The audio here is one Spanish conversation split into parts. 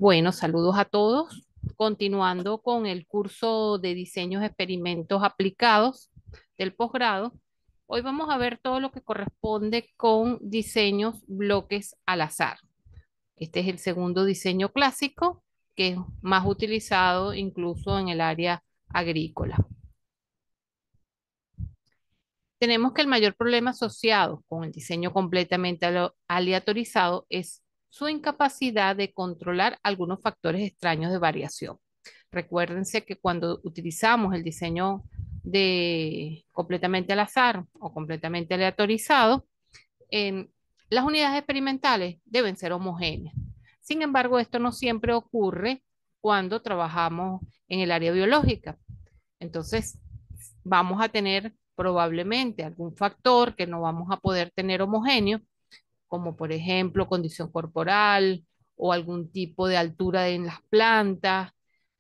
Bueno, saludos a todos. Continuando con el curso de diseños de experimentos aplicados del posgrado, hoy vamos a ver todo lo que corresponde con diseños bloques al azar. Este es el segundo diseño clásico, que es más utilizado incluso en el área agrícola. Tenemos que el mayor problema asociado con el diseño completamente aleatorizado es su incapacidad de controlar algunos factores extraños de variación. Recuérdense que cuando utilizamos el diseño de completamente al azar o completamente aleatorizado, em, las unidades experimentales deben ser homogéneas. Sin embargo, esto no siempre ocurre cuando trabajamos en el área biológica. Entonces, vamos a tener probablemente algún factor que no vamos a poder tener homogéneo, como por ejemplo condición corporal o algún tipo de altura en las plantas.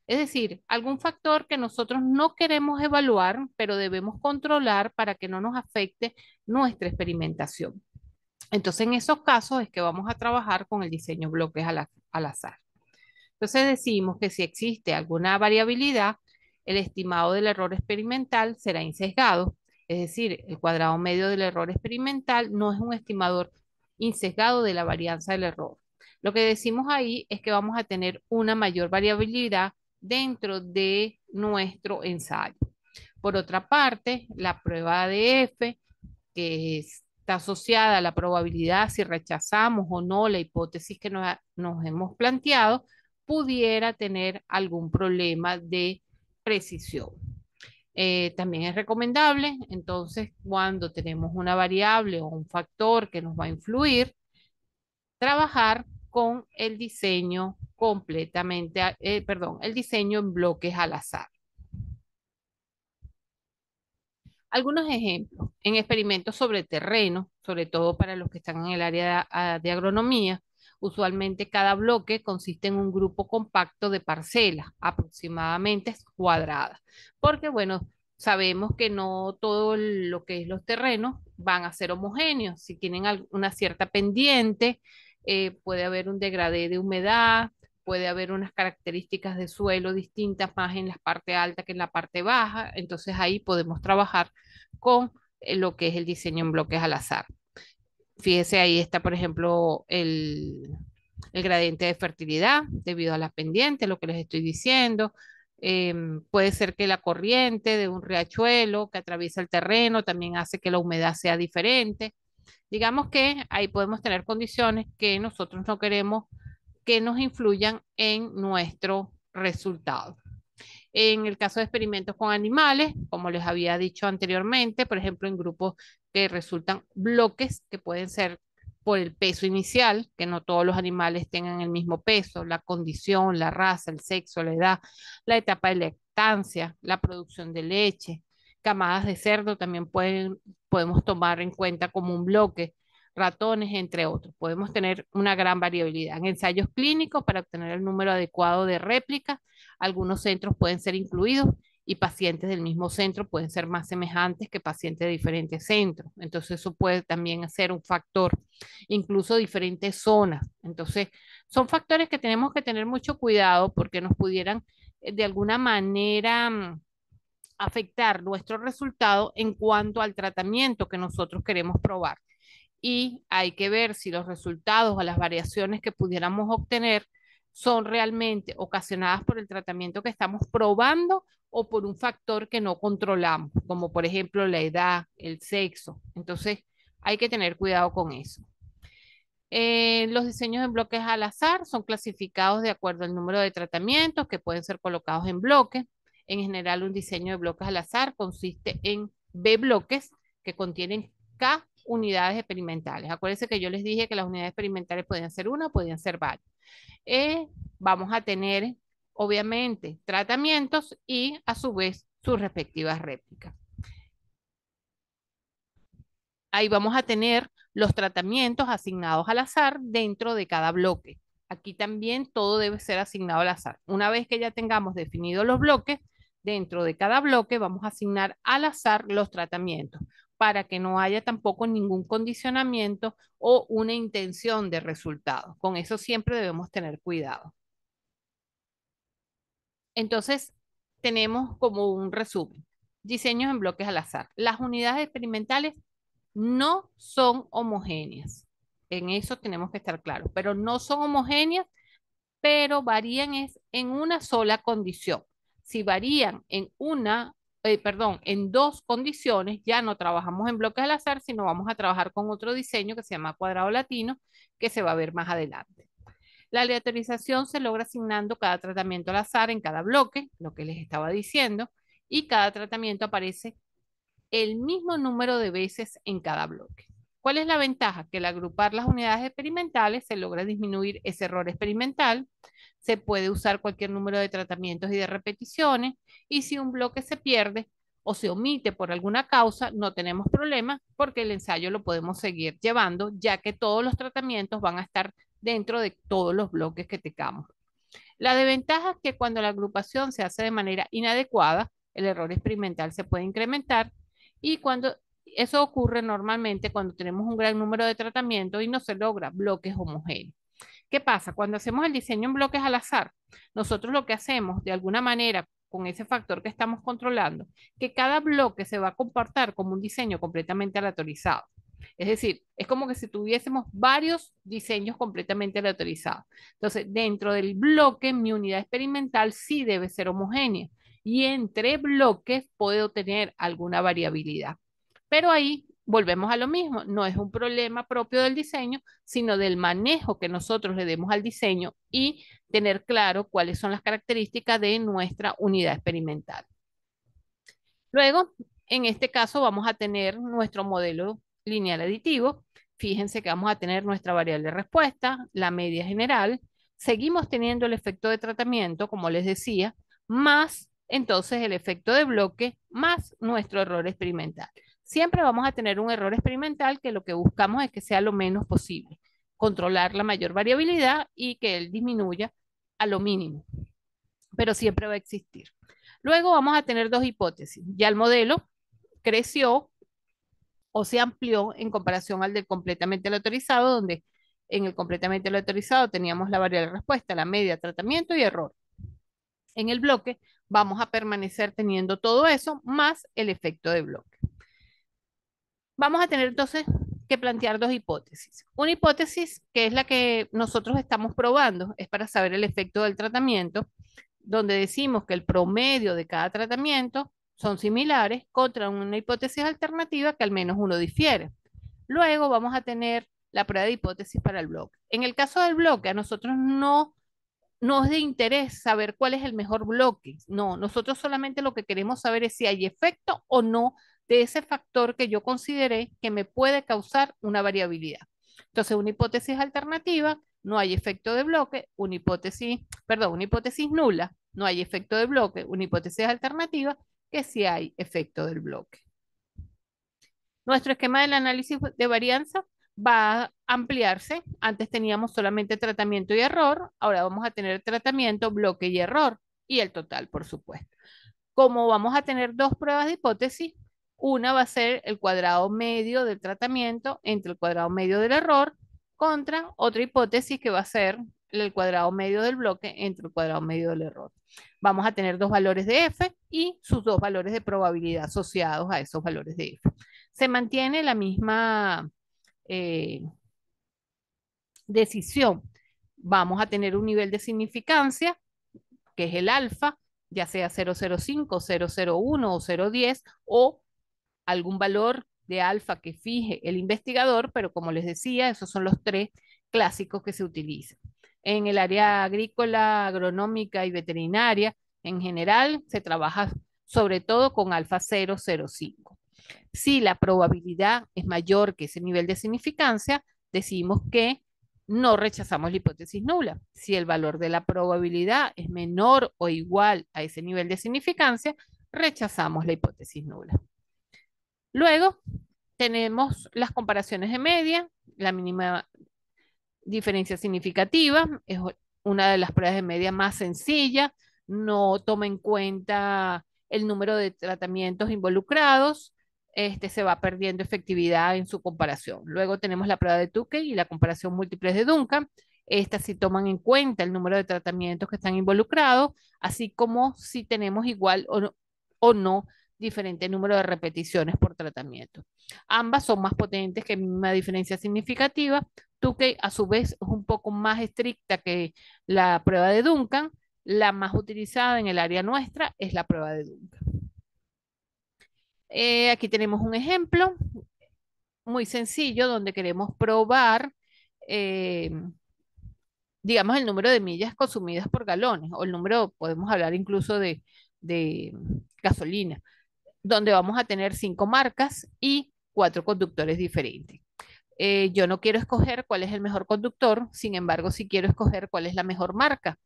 Es decir, algún factor que nosotros no queremos evaluar, pero debemos controlar para que no nos afecte nuestra experimentación. Entonces, en esos casos es que vamos a trabajar con el diseño bloques al azar. Entonces decimos que si existe alguna variabilidad, el estimado del error experimental será insesgado, es decir, el cuadrado medio del error experimental no es un estimador insesgado de la varianza del error. Lo que decimos ahí es que vamos a tener una mayor variabilidad dentro de nuestro ensayo. Por otra parte, la prueba de F, que está asociada a la probabilidad si rechazamos o no la hipótesis que nos hemos planteado, pudiera tener algún problema de precisión. También es recomendable, entonces, cuando tenemos una variable o un factor que nos va a influir, trabajar con el diseño completamente, perdón, el diseño en bloques al azar. Algunos ejemplos en experimentos sobre terreno, sobre todo para los que están en el área de agronomía, usualmente cada bloque consiste en un grupo compacto de parcelas, aproximadamente cuadradas, porque bueno, sabemos que no todo lo que es los terrenos van a ser homogéneos. Si tienen una cierta pendiente, puede haber un degradé de humedad, puede haber unas características de suelo distintas más en la parte alta que en la parte baja, entonces ahí podemos trabajar con lo que es el diseño en bloques al azar. Fíjese, ahí está, por ejemplo, el gradiente de fertilidad debido a las pendientes, lo que les estoy diciendo. Puede ser que la corriente de un riachuelo que atraviesa el terreno también hace que la humedad sea diferente. Digamos que ahí podemos tener condiciones que nosotros no queremos que nos influyan en nuestro resultado. En el caso de experimentos con animales, como les había dicho anteriormente, por ejemplo, en grupos que resultan bloques, que pueden ser por el peso inicial, que no todos los animales tengan el mismo peso, la condición, la raza, el sexo, la edad, la etapa de lactancia, la producción de leche, camadas de cerdo también podemos tomar en cuenta como un bloque, ratones, entre otros. Podemos tener una gran variabilidad. En ensayos clínicos, para obtener el número adecuado de réplicas, algunos centros pueden ser incluidos y pacientes del mismo centro pueden ser más semejantes que pacientes de diferentes centros. Entonces eso puede también ser un factor, incluso diferentes zonas. Entonces son factores que tenemos que tener mucho cuidado porque nos pudieran de alguna manera afectar nuestro resultado en cuanto al tratamiento que nosotros queremos probar. Y hay que ver si los resultados o las variaciones que pudiéramos obtener son realmente ocasionadas por el tratamiento que estamos probando o por un factor que no controlamos, como por ejemplo la edad, el sexo. Entonces, hay que tener cuidado con eso. Los diseños en bloques al azar son clasificados de acuerdo al número de tratamientos que pueden ser colocados en bloques. En general, un diseño de bloques al azar consiste en B bloques que contienen K unidades experimentales. Acuérdense que yo les dije que las unidades experimentales podían ser una, podían ser varias. Vamos a tener, obviamente, tratamientos y a su vez sus respectivas réplicas. Ahí vamos a tener los tratamientos asignados al azar dentro de cada bloque. Aquí también todo debe ser asignado al azar. Una vez que ya tengamos definidos los bloques, dentro de cada bloque vamos a asignar al azar los tratamientos para que no haya tampoco ningún condicionamiento o una intención de resultado. Con eso siempre debemos tener cuidado. Entonces, tenemos como un resumen. Diseños en bloques al azar. Las unidades experimentales no son homogéneas. En eso tenemos que estar claros, pero no son homogéneas, pero varían es en una sola condición. Si varían en dos condiciones, ya no trabajamos en bloques al azar, sino vamos a trabajar con otro diseño que se llama cuadrado latino, que se va a ver más adelante. La aleatorización se logra asignando cada tratamiento al azar en cada bloque, lo que les estaba diciendo, y cada tratamiento aparece el mismo número de veces en cada bloque. ¿Cuál es la ventaja? Que al agrupar las unidades experimentales se logra disminuir ese error experimental, se puede usar cualquier número de tratamientos y de repeticiones, y si un bloque se pierde o se omite por alguna causa, no tenemos problema porque el ensayo lo podemos seguir llevando, ya que todos los tratamientos van a estar dentro de todos los bloques que tengamos. La desventaja es que cuando la agrupación se hace de manera inadecuada, el error experimental se puede incrementar y cuando eso ocurre normalmente cuando tenemos un gran número de tratamientos y no se logra bloques homogéneos. ¿Qué pasa? Cuando hacemos el diseño en bloques al azar, nosotros lo que hacemos de alguna manera con ese factor que estamos controlando, que cada bloque se va a comportar como un diseño completamente aleatorizado. Es decir, es como que si tuviésemos varios diseños completamente aleatorizados. Entonces, dentro del bloque, mi unidad experimental sí debe ser homogénea y entre bloques puedo tener alguna variabilidad. Pero ahí volvemos a lo mismo, no es un problema propio del diseño, sino del manejo que nosotros le demos al diseño y tener claro cuáles son las características de nuestra unidad experimental. Luego, en este caso, vamos a tener nuestro modelo lineal aditivo. Fíjense que vamos a tener nuestra variable de respuesta, la media general. Seguimos teniendo el efecto de tratamiento, como les decía, más entonces el efecto de bloque, más nuestro error experimental. Siempre vamos a tener un error experimental que lo que buscamos es que sea lo menos posible, controlar la mayor variabilidad y que él disminuya a lo mínimo, pero siempre va a existir. Luego vamos a tener dos hipótesis. Ya el modelo creció o se amplió en comparación al del completamente aleatorizado, donde en el completamente aleatorizado teníamos la variable de respuesta, la media, tratamiento y error. En el bloque vamos a permanecer teniendo todo eso más el efecto de bloque. Vamos a tener entonces que plantear dos hipótesis. Una hipótesis que es la que nosotros estamos probando, es para saber el efecto del tratamiento, donde decimos que el promedio de cada tratamiento son similares contra una hipótesis alternativa que al menos uno difiere. Luego vamos a tener la prueba de hipótesis para el bloque. En el caso del bloque, a nosotros no es de interés saber cuál es el mejor bloque. No, nosotros solamente lo que queremos saber es si hay efecto o no de ese factor que yo consideré que me puede causar una variabilidad. Entonces, una hipótesis alternativa, no hay efecto de bloque, una hipótesis nula, no hay efecto de bloque, una hipótesis alternativa, que sí hay efecto del bloque. Nuestro esquema del análisis de varianza va a ampliarse. Antes teníamos solamente tratamiento y error, ahora vamos a tener tratamiento, bloque y error, y el total, por supuesto. Como vamos a tener dos pruebas de hipótesis, una va a ser el cuadrado medio del tratamiento entre el cuadrado medio del error contra otra hipótesis que va a ser el cuadrado medio del bloque entre el cuadrado medio del error. Vamos a tener dos valores de F y sus dos valores de probabilidad asociados a esos valores de F. Se mantiene la misma eh, decisión. Vamos a tener un nivel de significancia, que es el alfa, ya sea 0,05, 0,01 o 0,10, o algún valor de alfa que fije el investigador, pero como les decía, esos son los tres clásicos que se utilizan. En el área agrícola, agronómica y veterinaria, en general, se trabaja sobre todo con alfa 0,05. Si la probabilidad es mayor que ese nivel de significancia, decimos que no rechazamos la hipótesis nula. Si el valor de la probabilidad es menor o igual a ese nivel de significancia, rechazamos la hipótesis nula. Luego tenemos las comparaciones de media, la mínima diferencia significativa, es una de las pruebas de media más sencillas, no toma en cuenta el número de tratamientos involucrados, se va perdiendo efectividad en su comparación. Luego tenemos la prueba de Tukey y la comparación múltiples de Duncan. Estas sí toman en cuenta el número de tratamientos que están involucrados, así como si tenemos igual o no diferente número de repeticiones por tratamiento. Ambas son más potentes que una diferencia significativa. Tukey, a su vez, es un poco más estricta que la prueba de Duncan. La más utilizada en el área nuestra es la prueba de Duncan. Aquí tenemos un ejemplo muy sencillo donde queremos probar, eh, digamos, el número de millas consumidas por galones o el número, podemos hablar incluso de gasolina, donde vamos a tener 5 marcas y 4 conductores diferentes. Yo no quiero escoger cuál es el mejor conductor, sin embargo, sí quiero escoger cuál es la mejor marca,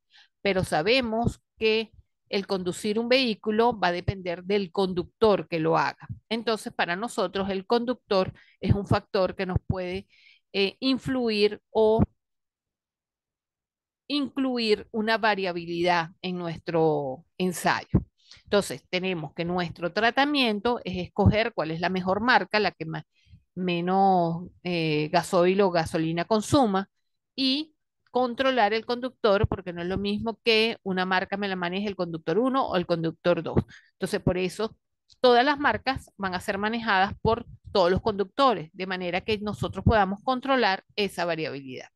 pero sabemos que el conducir un vehículo va a depender del conductor que lo haga. Entonces, para nosotros, el conductor es un factor que nos puede influir o incluir una variabilidad en nuestro ensayo. Entonces, tenemos que nuestro tratamiento es escoger cuál es la mejor marca, la que menos gasoil o gasolina consuma y controlar el conductor, porque no es lo mismo que una marca me la maneje el conductor uno o el conductor 2. Entonces, por eso, todas las marcas van a ser manejadas por todos los conductores, de manera que nosotros podamos controlar esa variabilidad.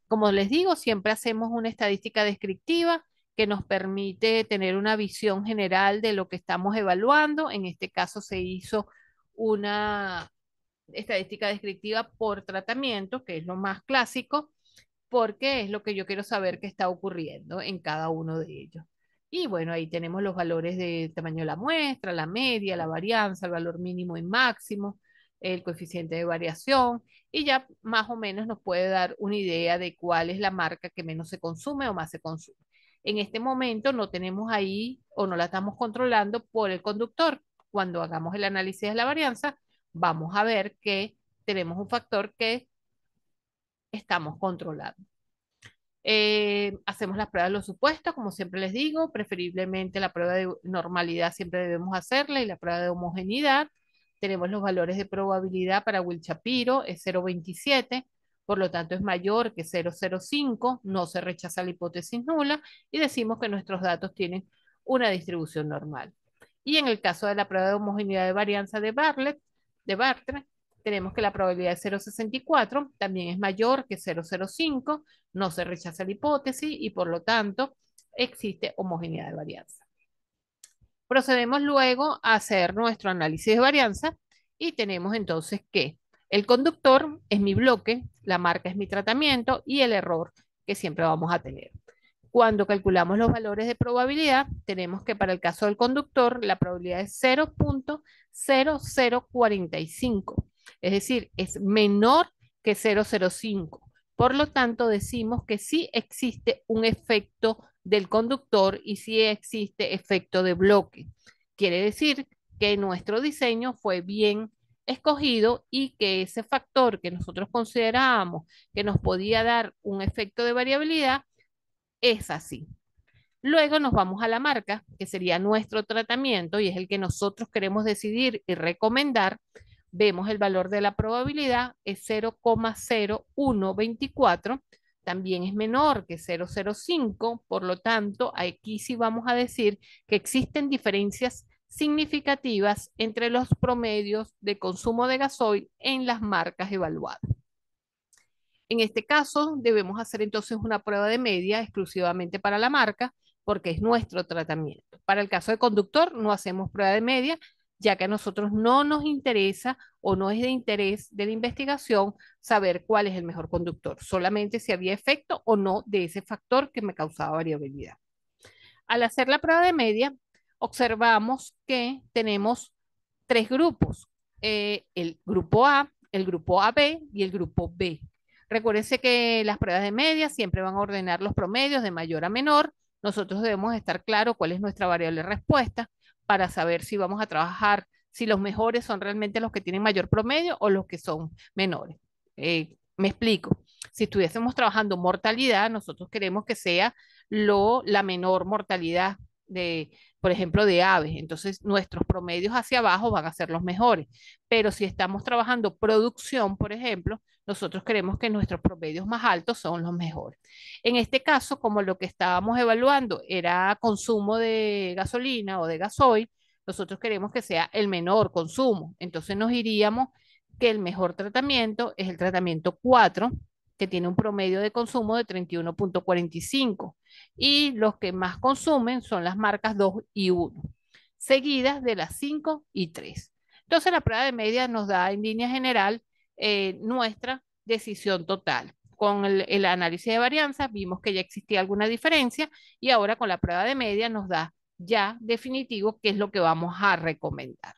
Como les digo, siempre hacemos una estadística descriptiva que nos permite tener una visión general de lo que estamos evaluando. En este caso se hizo una estadística descriptiva por tratamiento, que es lo más clásico, porque es lo que yo quiero saber que está ocurriendo en cada uno de ellos. Y bueno, ahí tenemos los valores de tamaño de la muestra, la media, la varianza, el valor mínimo y máximo, el coeficiente de variación, y ya más o menos nos puede dar una idea de cuál es la marca que menos se consume o más se consume. En este momento no tenemos ahí o no la estamos controlando por el conductor. Cuando hagamos el análisis de la varianza, vamos a ver que tenemos un factor que estamos controlando. Hacemos las pruebas de los supuestos, como siempre les digo, preferiblemente la prueba de normalidad siempre debemos hacerla y la prueba de homogeneidad. Tenemos los valores de probabilidad para Will Shapiro, es 0,27, por lo tanto es mayor que 0,05, no se rechaza la hipótesis nula y decimos que nuestros datos tienen una distribución normal. Y en el caso de la prueba de homogeneidad de varianza de Bartlett, tenemos que la probabilidad de 0,64 también es mayor que 0,05, no se rechaza la hipótesis y por lo tanto existe homogeneidad de varianza. Procedemos luego a hacer nuestro análisis de varianza y tenemos entonces que el conductor es mi bloque, la marca es mi tratamiento y el error que siempre vamos a tener. Cuando calculamos los valores de probabilidad, tenemos que para el caso del conductor la probabilidad es 0,0045, es decir, es menor que 0,05. Por lo tanto, decimos que sí existe un efecto del conductor y sí existe efecto de bloque. Quiere decir que nuestro diseño fue bien escogido y que ese factor que nosotros considerábamos que nos podía dar un efecto de variabilidad es así. Luego nos vamos a la marca, que sería nuestro tratamiento y es el que nosotros queremos decidir y recomendar. Vemos el valor de la probabilidad es 0,0124, también es menor que 0,05, por lo tanto, aquí sí vamos a decir que existen diferencias significativas entre los promedios de consumo de gasoil en las marcas evaluadas. En este caso, debemos hacer entonces una prueba de media exclusivamente para la marca, porque es nuestro tratamiento. Para el caso de conductor, no hacemos prueba de media, ya que a nosotros no nos interesa o no es de interés de la investigación saber cuál es el mejor conductor, solamente si había efecto o no de ese factor que me causaba variabilidad. Al hacer la prueba de media, observamos que tenemos 3 grupos, el grupo A, el grupo AB y el grupo B. Recuérdense que las pruebas de media siempre van a ordenar los promedios de mayor a menor. Nosotros debemos estar claro cuál es nuestra variable de respuesta para saber si vamos a trabajar, si los mejores son realmente los que tienen mayor promedio o los que son menores. Me explico. Si estuviésemos trabajando mortalidad, nosotros queremos que sea la menor mortalidad de, por ejemplo, de aves. Entonces, nuestros promedios hacia abajo van a ser los mejores. Pero si estamos trabajando producción, por ejemplo, nosotros queremos que nuestros promedios más altos son los mejores. En este caso, como lo que estábamos evaluando era consumo de gasolina o de gasoil, nosotros queremos que sea el menor consumo. Entonces nos iríamos que el mejor tratamiento es el tratamiento 4, que tiene un promedio de consumo de 31,45. Y los que más consumen son las marcas 2 y 1, seguidas de las 5 y 3. Entonces la prueba de media nos da en línea general nuestra decisión total. Con el análisis de varianza vimos que ya existía alguna diferencia y ahora con la prueba de media nos da ya definitivo qué es lo que vamos a recomendar.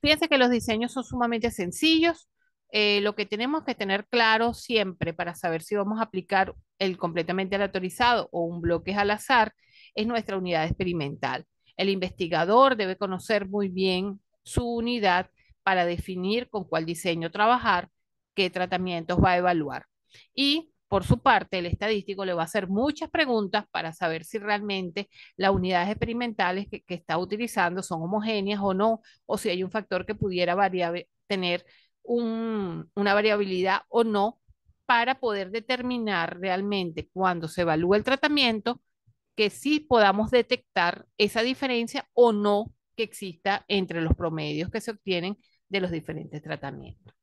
Fíjense que los diseños son sumamente sencillos. Lo que tenemos que tener claro siempre para saber si vamos a aplicar el completamente aleatorizado o un bloque al azar es nuestra unidad experimental. El investigador debe conocer muy bien su unidad para definir con cuál diseño trabajar, qué tratamientos va a evaluar. Y por su parte, el estadístico le va a hacer muchas preguntas para saber si realmente las unidades experimentales que está utilizando son homogéneas o no, o si hay un factor que pudiera tener una variabilidad o no, para poder determinar realmente cuando se evalúa el tratamiento que sí podamos detectar esa diferencia o no que exista entre los promedios que se obtienen de los diferentes tratamientos.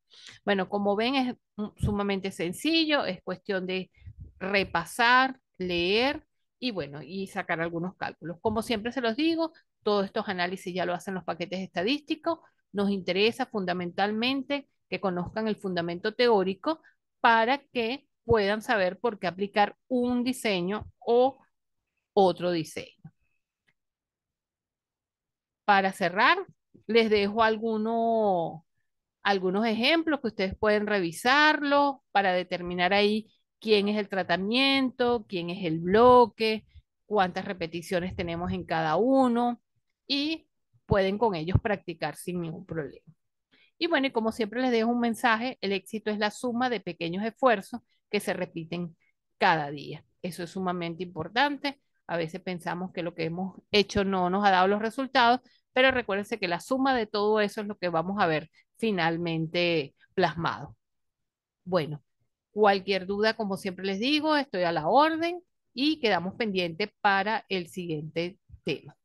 Bueno, como ven, es sumamente sencillo, es cuestión de repasar, leer y bueno, y sacar algunos cálculos. Como siempre se los digo, todos estos análisis ya lo hacen los paquetes estadísticos. Nos interesa fundamentalmente que conozcan el fundamento teórico para que puedan saber por qué aplicar un diseño o otro diseño. Para cerrar, les dejo algunos ejemplos que ustedes pueden revisarlo para determinar ahí quién es el tratamiento, quién es el bloque, cuántas repeticiones tenemos en cada uno y pueden con ellos practicar sin ningún problema. Y bueno, y como siempre les dejo un mensaje, el éxito es la suma de pequeños esfuerzos que se repiten cada día. Eso es sumamente importante. A veces pensamos que lo que hemos hecho no nos ha dado los resultados, pero recuérdense que la suma de todo eso es lo que vamos a ver finalmente plasmado. Bueno, cualquier duda, como siempre les digo, estoy a la orden y quedamos pendientes para el siguiente tema.